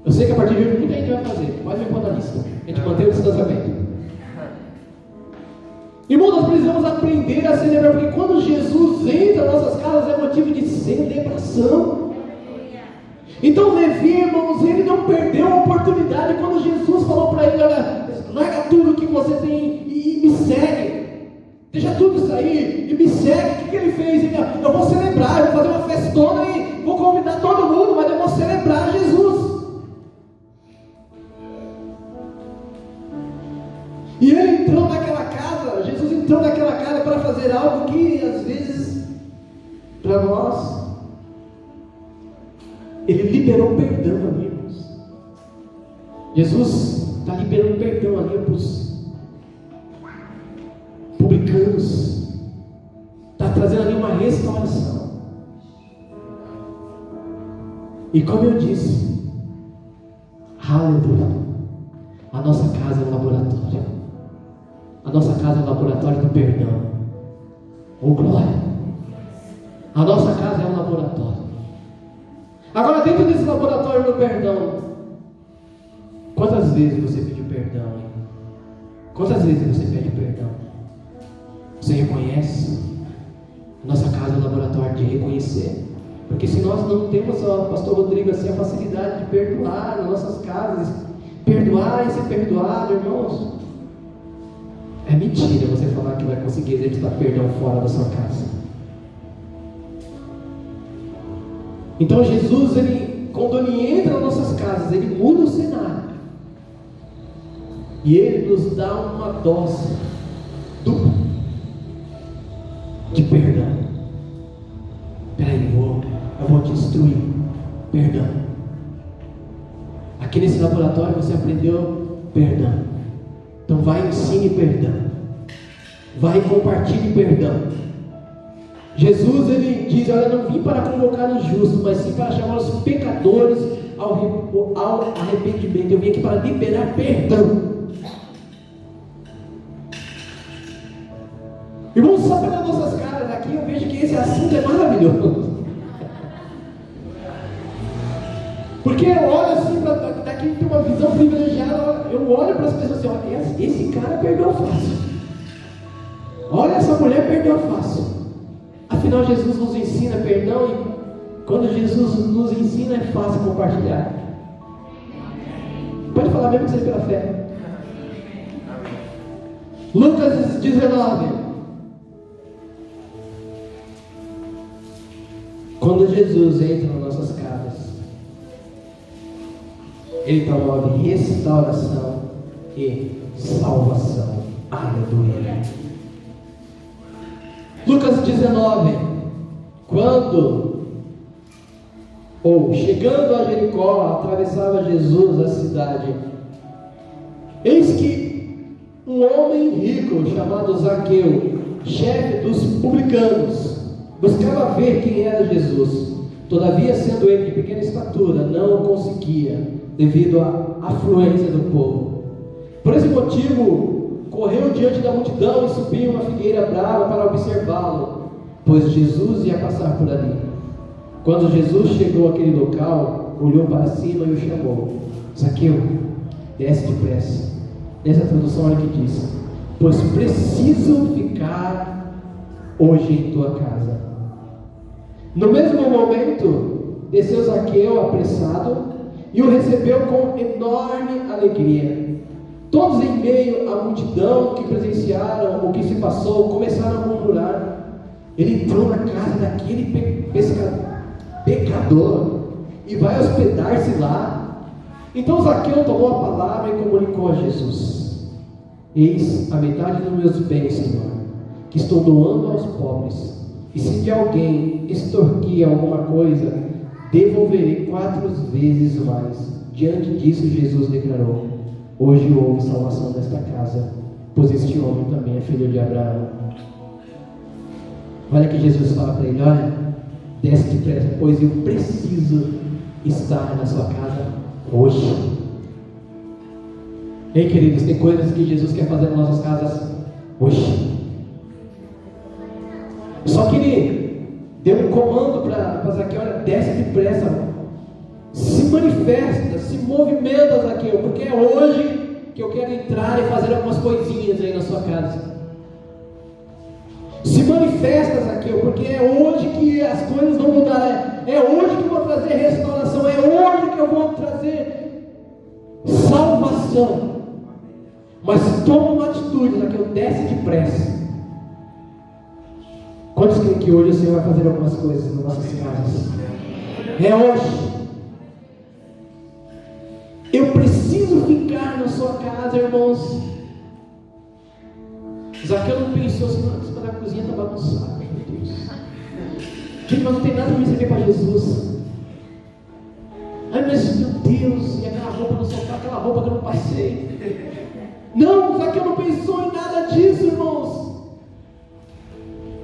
Eu sei que a partir de hoje muita gente vai fazer. Pode me pôr na lista. A gente mantém o distanciamento. Irmão, nós precisamos aprender a celebrar, porque quando Jesus entra nas nossas casas é motivo de celebração. Então Levi, irmãos, ele não perdeu a oportunidade quando Jesus falou para ele: olha, larga tudo que você tem e me segue. Deixa tudo isso aí e me segue. O que ele fez? Eu vou celebrar, eu vou fazer uma festona e vou convidar todo mundo, mas eu vou celebrar Jesus. E ele entrou naquela casa, Jesus entrou naquela casa para fazer algo que às vezes, para nós, Ele liberou perdão ali, irmãos. Jesus está liberando perdão ali para os publicanos. Está trazendo ali uma restauração. E como eu disse, aleluia, a nossa casa é um laboratório. A nossa casa é um laboratório do perdão. Oh, glória! A nossa casa é um laboratório. Agora, dentro desse laboratório do perdão, quantas vezes você pediu perdão? Hein? Quantas vezes você pede perdão? Você reconhece? Nossa casa é um laboratório de reconhecer. Porque se nós não temos, pastor Rodrigo, assim, a facilidade de perdoar nas nossas casas, perdoar e ser perdoado, irmãos, é mentira você falar que vai conseguir exercitar perdão fora da sua casa. Então Jesus, quando Ele entra nas nossas casas, Ele muda o cenário. E Ele nos dá uma dose dupla de perdão. Peraí, eu vou te instruir. Perdão. Aqui nesse laboratório você aprendeu perdão. Então vai e ensine perdão. Vai e compartilhe perdão. Jesus, ele diz: olha, não vim para convocar os justos, mas sim para chamar os pecadores ao arrependimento. Eu vim aqui para liberar perdão. Irmãos, só pelas nossas caras aqui eu vejo que esse assunto é maravilhoso. Porque eu olho assim, daqui tem uma visão privilegiada, eu olho para as pessoas assim: olha, esse cara perdoa fácil. Olha, essa mulher perdoa fácil. Afinal, Jesus nos ensina perdão, e quando Jesus nos ensina é fácil compartilhar. Pode falar mesmo que seja pela fé. Lucas 19. Quando Jesus entra nas nossas casas, Ele promove restauração e salvação. Aleluia. Lucas 19. Chegando a Jericó, atravessava Jesus a cidade. Eis que um homem rico, chamado Zaqueu, chefe dos publicanos, buscava ver quem era Jesus. Todavia, sendo ele de pequena estatura, não o conseguia, devido à afluência do povo. Por esse motivo, correu diante da multidão e subiu uma figueira brava para observá-lo, pois Jesus ia passar por ali. Quando Jesus chegou àquele local, olhou para cima e o chamou: Zaqueu, desce depressa. Nessa tradução, olha o que diz: pois preciso ficar hoje em tua casa. No mesmo momento, desceu Zaqueu apressado e o recebeu com enorme alegria. Todos em meio à multidão que presenciaram o que se passou, começaram a murmurar: ele entrou na casa daquele pecador e vai hospedar-se lá. Então Zaqueu tomou a palavra e comunicou a Jesus: eis a metade dos meus bens, Senhor, que estou doando aos pobres. E se de alguém extorquir alguma coisa, devolverei 4 vezes mais. Diante disso, Jesus declarou: hoje houve salvação nesta casa, pois este homem também é filho de Abraão. Olha que Jesus fala para ele: olha, desce depressa, pois eu preciso estar na sua casa hoje. Ei, queridos, tem coisas que Jesus quer fazer nas nossas casas hoje. Só que ele deu um comando para Zaqueu: olha, desce depressa, se manifesta, se movimenta, Zaqueu, porque é hoje que eu quero entrar e fazer algumas coisinhas aí na sua casa. Se manifesta, Zaqueu, porque é hoje que as coisas vão mudar. É hoje que eu vou trazer restauração. É hoje que eu vou trazer salvação. Mas toma uma atitude, Zaqueu, desce depressa. Quantos creem que hoje o Senhor vai fazer algumas coisas nas nossas casas? É hoje. Eu preciso ficar na sua casa, irmãos. Zaqueu não pensou assim: não, cima da cozinha está bagunçado, meu Deus. Gente, mas não tem nada para me servir para Jesus. Ai, mas meu Deus, e aquela roupa no sofá, aquela roupa que eu não passei. Não, Zaqueu não pensou em nada disso, irmãos.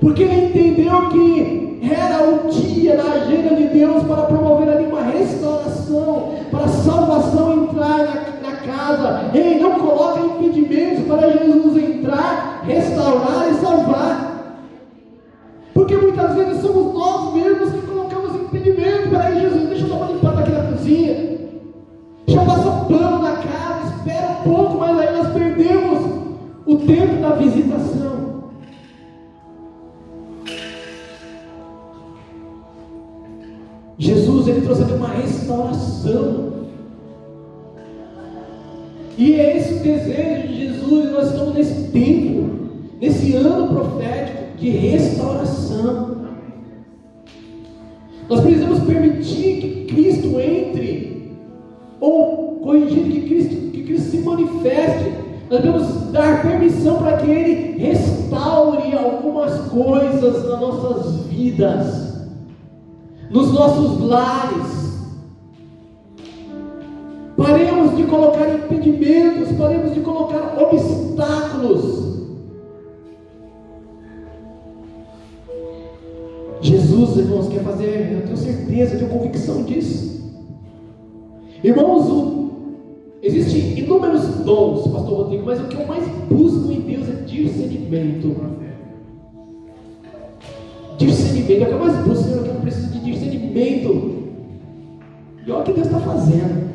Porque ele entendeu que era o dia na agenda de Deus para promover ali uma restauração, para a salvação entrar na casa. Ei, não coloca impedimentos para Jesus entrar, restaurar e salvar. Porque muitas vezes somos nós mesmos que colocamos impedimentos. Peraí, Jesus, deixa eu dar uma limpada aqui na cozinha, deixa eu passar pano na casa, espera um pouco, mas aí nós perdemos o tempo da visitação. Jesus, ele trouxe aqui uma restauração. E é esse o desejo de Jesus. Nós estamos nesse tempo, nesse ano profético de restauração. Nós precisamos permitir que Cristo entre, ou corrigir que Cristo se manifeste. Nós devemos dar permissão para que Ele restaure algumas coisas nas nossas vidas, nos nossos lares. colocar impedimentos, paremos de colocar obstáculos. Jesus, irmãos, quer fazer, eu tenho certeza, eu tenho convicção disso. Irmãos, existem inúmeros dons, pastor Rodrigo, mas o que eu mais busco em Deus é discernimento. Discernimento, é o que eu mais busco, Senhor, eu preciso de discernimento. E olha o que Deus está fazendo,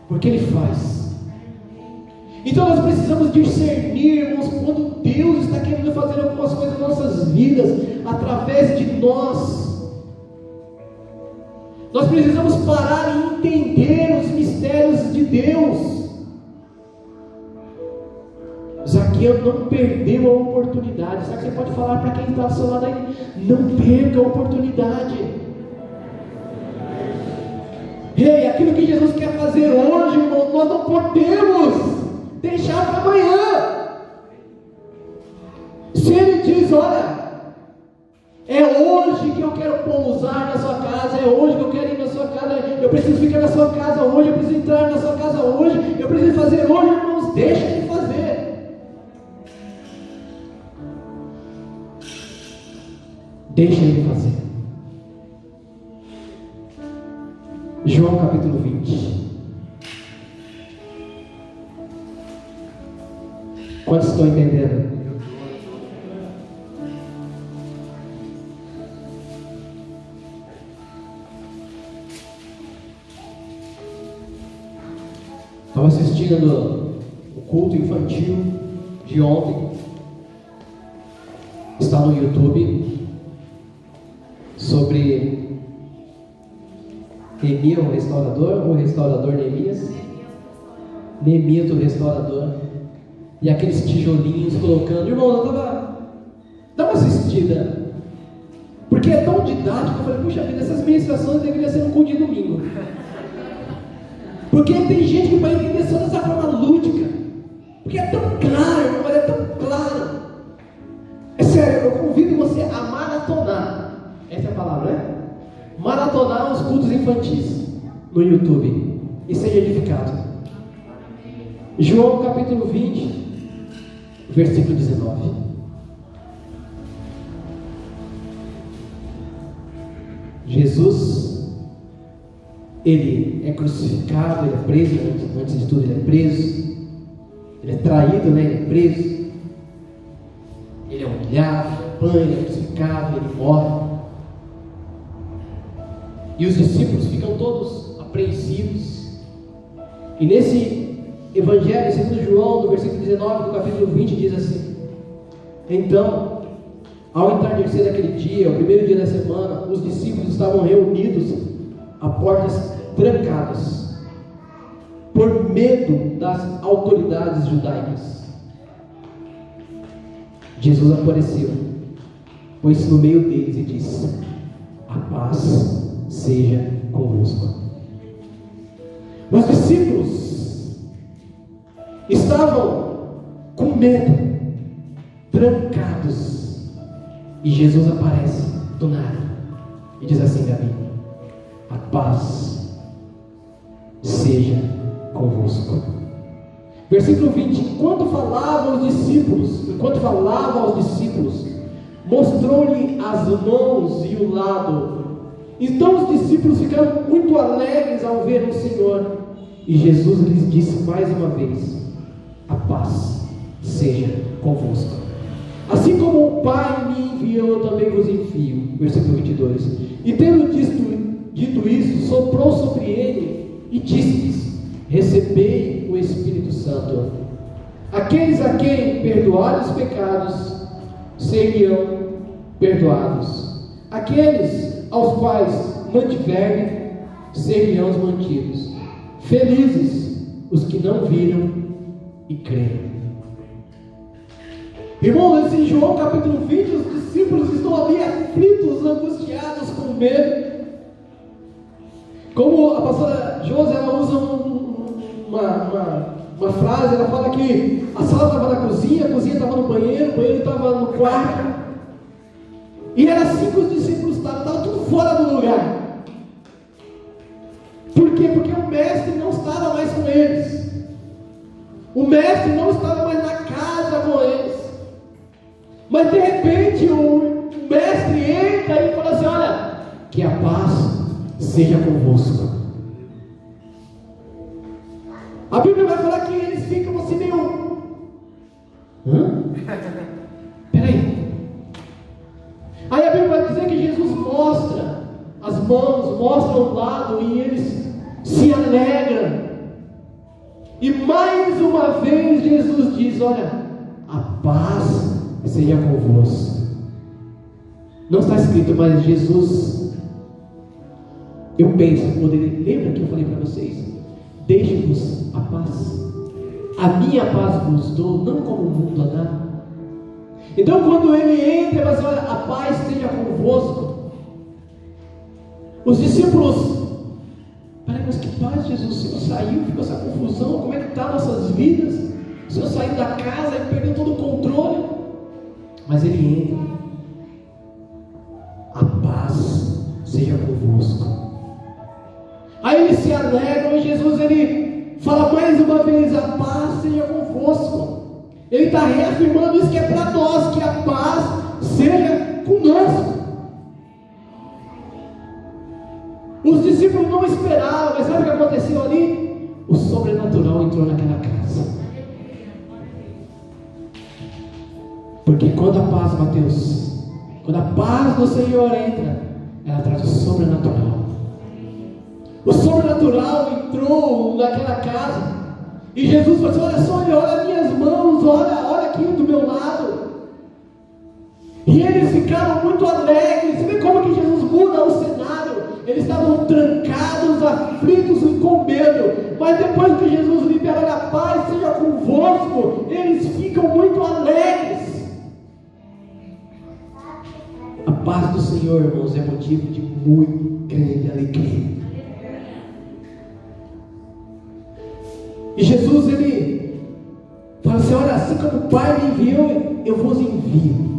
porque Ele faz. Então nós precisamos discernir, irmãos, quando Deus está querendo fazer algumas coisas nas nossas vidas, através de nós. Nós precisamos parar e entender os mistérios de Deus. Zaqueu não perdeu a oportunidade. Sabe o que você pode falar para quem está ao seu lado aí? Não perca a oportunidade. Ei, aquilo que Jesus quer fazer hoje, irmão, nós não podemos deixar para amanhã. Se Ele diz, olha, é hoje que eu quero pousar na sua casa, é hoje que eu quero ir na sua casa, eu preciso ficar na sua casa hoje, eu preciso entrar na sua casa hoje, eu preciso fazer hoje, irmãos, deixa Ele fazer. Deixa Ele fazer. João capítulo 20. Quantos estão entendendo? Estava assistindo o culto infantil de ontem. Está no YouTube. Sobre Neemias, o restaurador, ou restaurador Neemias? Neemias, o restaurador. E aqueles tijolinhos colocando. Irmão, eu estava. Dá uma assistida. Porque é tão didático. Eu falei, puxa vida, essas ministrações deveriam ser um culto de domingo. Porque tem gente que vai entender só dessa forma lúdica. Porque é tão claro, irmão, é tão claro. É sério, eu convido você a maratonar. Essa é a palavra, né? Maratonar os cultos infantis no YouTube e seja edificado. João capítulo 20, versículo 19. Jesus, Ele é crucificado, Ele é preso, antes de tudo Ele é preso, Ele é traído, né? Ele é preso, Ele é humilhado, Ele é crucificado, Ele morre. E os discípulos ficam todos apreensivos. E nesse Evangelho, segundo João, no versículo 19 do capítulo 20, diz assim: então, ao entardecer daquele dia, o primeiro dia da semana, os discípulos estavam reunidos a portas trancadas, por medo das autoridades judaicas. Jesus apareceu, pôs-se no meio deles e disse: a paz seja convosco. Os discípulos estavam com medo, trancados, e Jesus aparece do nada e diz assim, Gabi: a paz seja convosco. Versículo 20: enquanto falava aos discípulos, mostrou-lhe as mãos e o lado. Então os discípulos ficaram muito alegres ao ver o Senhor. E Jesus lhes disse mais uma vez: a paz seja convosco. Assim como o Pai me enviou, eu também vos envio. Versículo 22. E tendo dito isso, soprou sobre ele e disse-lhes: recebei o Espírito Santo. Aqueles a quem perdoados os pecados seriam perdoados. Aqueles aos quais mantiverem seriam mantidos. Felizes os que não viram e creram. Irmãos, em João capítulo 20, os discípulos estão ali aflitos, angustiados, com medo. Como a pastora Josi, ela usa uma frase, ela fala que a sala estava na cozinha, a cozinha estava no banheiro, o banheiro estava no quarto. E era assim que os discípulos estavam tudo fora do lugar. Por quê? Porque o mestre não estava mais com eles. O mestre não estava mais na casa com eles. Mas de repente o mestre entra e fala assim: olha, que a paz seja convosco. A Bíblia vai falar que eles ficam assim meio... Peraí. Aí a Bíblia vai dizer que Jesus mostra as mãos, mostra o lado, e eles se alegram. E mais uma vez Jesus diz: olha, a paz seja convosco. Não está escrito, mas Jesus, eu penso, lembra que eu falei para vocês? Deixe-vos a paz, a minha paz vos dou, não como o mundo a dá. Então quando ele entra e fala assim: olha, a paz seja convosco, os discípulos, peraí, mas que paz, Jesus? O Senhor saiu, ficou essa confusão, como é que está nossas vidas? O Senhor saiu da casa e perdeu todo o controle. Mas ele entra: a paz seja convosco. Aí eles se alegram e Jesus, ele fala mais uma vez: a paz seja convosco. Ele está reafirmando isso que é para nós, que a paz seja conosco. Os discípulos não esperavam, mas sabe o que aconteceu ali? O sobrenatural entrou naquela casa. Porque quando a paz, Mateus, quando a paz do Senhor entra, ela traz o sobrenatural. O sobrenatural entrou naquela casa. E Jesus falou assim: olha só, olha minhas mãos, olha aqui do meu lado. E eles ficaram muito alegres. Você vê como que Jesus muda o cenário? Eles estavam trancados, aflitos e com medo. Mas depois que Jesus libera: olha, a paz seja convosco, eles ficam muito alegres. A paz do Senhor, irmãos, é motivo de muito grande alegria. E Jesus, ele fala assim: olha, assim como o Pai me enviou, eu vos envio.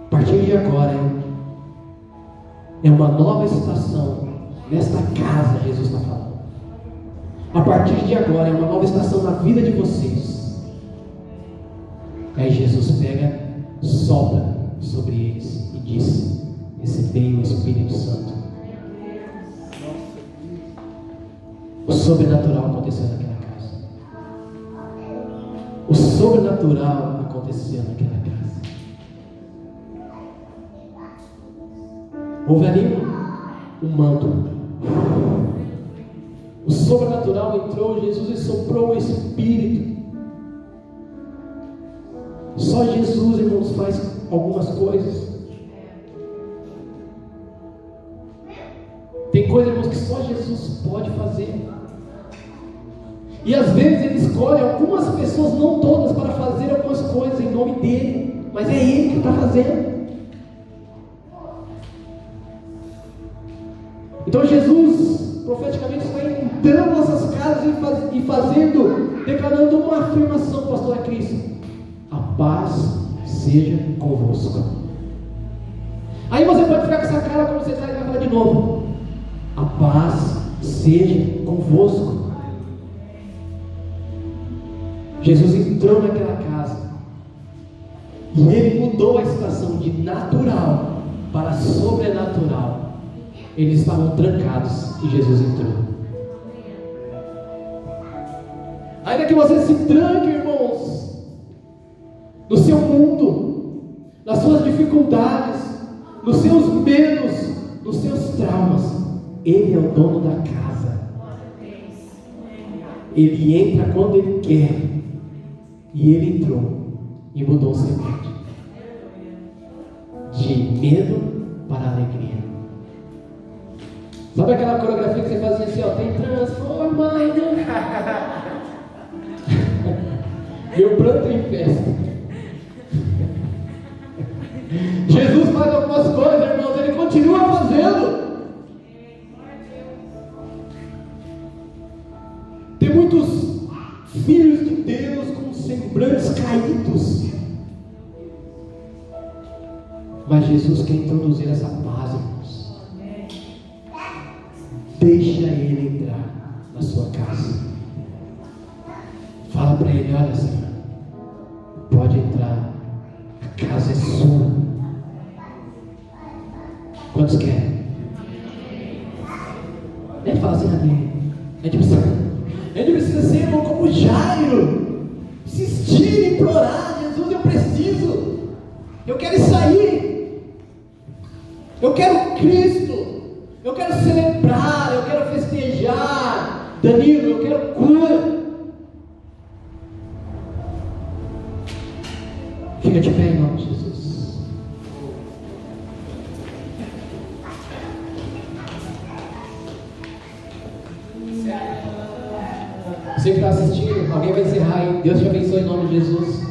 A partir de agora é uma nova estação nesta casa. Jesus está falando. A partir de agora é uma nova estação na vida de vocês. Aí Jesus pega, sopra sobre eles e diz: recebei o Espírito Santo. O sobrenatural aconteceu naquela casa. O sobrenatural aconteceu naquela casa. Houve ali um manto. O sobrenatural entrou, Jesus, e soprou o Espírito. Só Jesus, irmãos, faz algumas coisas. Tem coisas, irmãos, que só Jesus pode fazer. E às vezes Ele escolhe algumas pessoas, não todas, para fazer algumas coisas em nome dEle. Mas é Ele que está fazendo. Então Jesus, profeticamente, está entrando nessas casas e fazendo, declarando uma afirmação, pastora Cris: a paz seja convosco. Aí você pode ficar com essa cara quando você está e vai falar de novo: a paz seja convosco. Jesus entrou naquela casa e Ele mudou a situação de natural para sobrenatural. Eles estavam trancados e Jesus entrou. Ainda que você se tranque, irmãos, no seu mundo, nas suas dificuldades, nos seus medos, nos seus traumas, Ele é o dono da casa. Ele entra quando Ele quer. E Ele entrou e mudou o semblante de medo para alegria. Sabe aquela coreografia que você fazia assim, ó, tem transformado meu pranto em festa. Jesus faz algumas coisas, irmãos, Ele continua fazendo. Tem muitos filhos de Deus com semblantes caídos, mas Jesus quer introduzir essa paz, irmãos. Deixa Ele entrar na sua casa. ele: olha, Senhor, pode entrar, a casa é sua. Quantos querem? A gente fala assim: amém. A gente precisa ser, irmão, como Jairo, insistir, implorar: Jesus, eu preciso, eu quero sair, eu quero Cristo, eu quero celebrar, eu quero festejar. Danilo, eu quero cura. Fica de pé em nome de Jesus. Você que está assistindo, alguém vai encerrar aí. Deus te abençoe em nome de Jesus.